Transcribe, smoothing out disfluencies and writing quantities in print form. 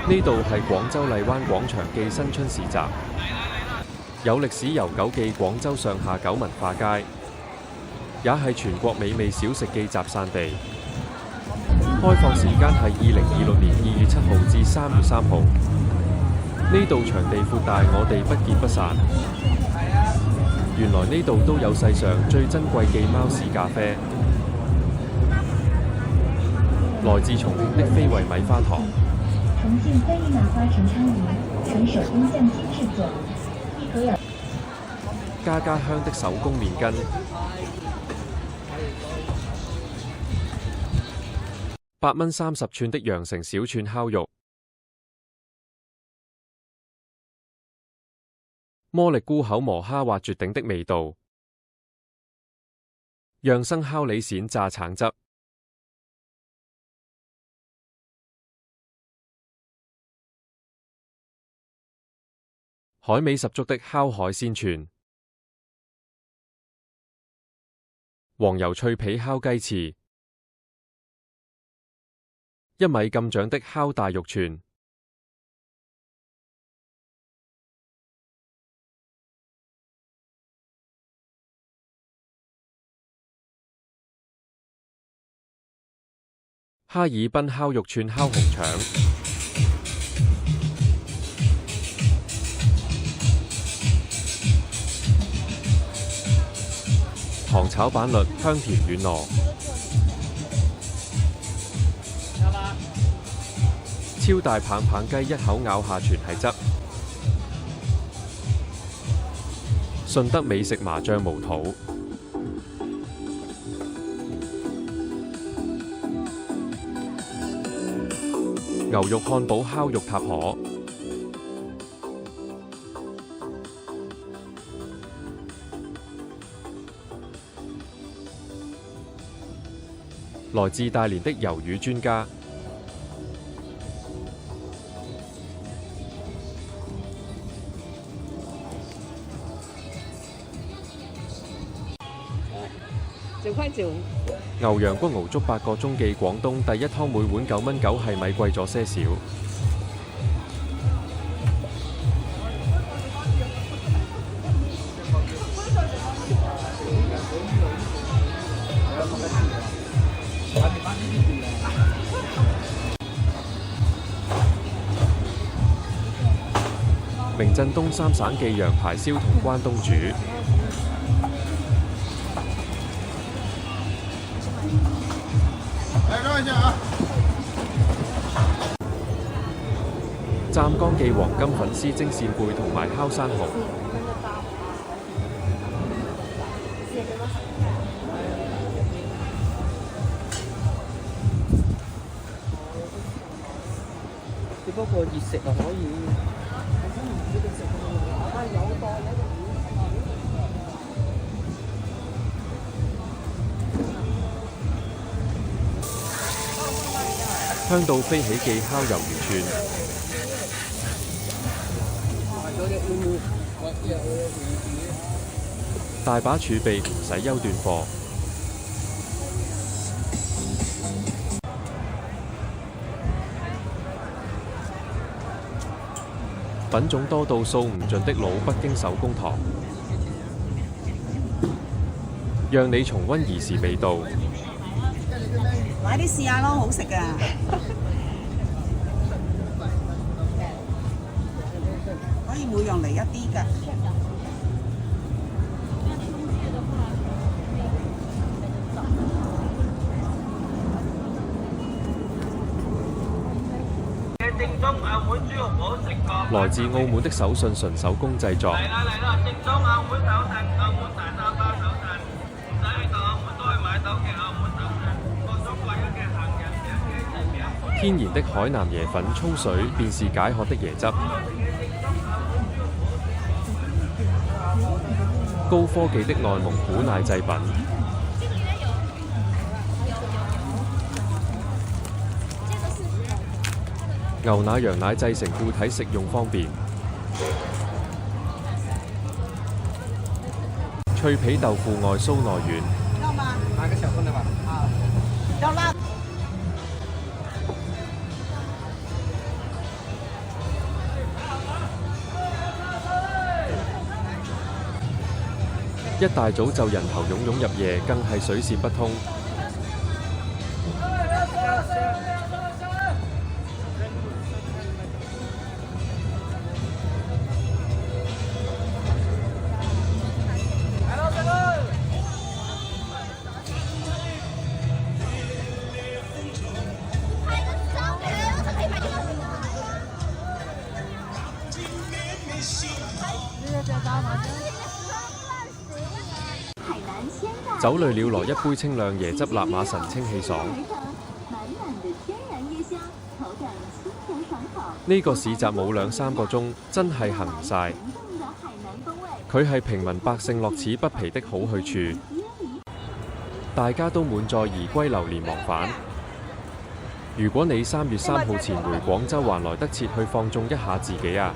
呢度係廣州荔灣廣場記新春市集，有歷史悠久記廣州上下九文化街，也係全國美味小食記集散地。開放時間係2026年2月7號至3月3號。呢度場地闊大，我哋不見不散。原來呢度都有世上最珍貴記貓屎咖啡，來自重慶的非遺米花糖。重慶非遺米花陳昌魚，純手工相機製作，一盒有家家香的手工麵筋，8蚊30寸的羊城小串烤肉，魔力菇口磨蝦滑絕頂的味道，釀生烤李鱔炸橙汁。海味十足的烤海鮮串，黃油脆皮烤雞翅，1米咁長的烤大肉串，哈爾濱烤肉串烤紅腸。糖炒板栗香甜軟糯，超大棒棒雞一口咬下全係汁，順德美食麻醬無肚，牛肉漢堡烤肉塔河。來自大連的魷魚專家，牛羊骨熬粥8個中記廣東第一湯，每碗9蚊9，係咪貴咗些少？名震東三省嘅羊排燒同關東煮，來讓一下啊！湛江記黃金粉絲蒸扇貝同埋烤生蠔，只不過熱食啊可以。香到飛起記烤魷魚串，大把儲備唔使憂斷貨。品種多到數唔盡的老北京手工糖，讓你重溫兒時味道。買啲試下咯，好食㗎。可以每樣嚟一啲㗎。來自澳門的手信純手工製作。嚟啦！正宗澳門手信，澳門大沙包手信，唔使去到澳門都可以買到嘅澳門手信，各種貴嘅行人嘅天然的海南椰粉沖水便是解渴的椰汁，高科技的內蒙古奶製品，牛奶羊奶製成固體，食用方便。脆皮豆腐外酥內軟，要嗎？拿個小份的吧。啊，要辣。一大早就人頭湧湧入夜，更係水泄不通。酒累了來一杯清亮椰汁臘馬神清氣爽。呢個市集冇2-3個鐘，真係行唔晒。佢係平民百姓樂此不疲的好去處，大家都滿載而歸，流連忘返。如果你3月3號前回廣州，還來得切去放縱一下自己啊！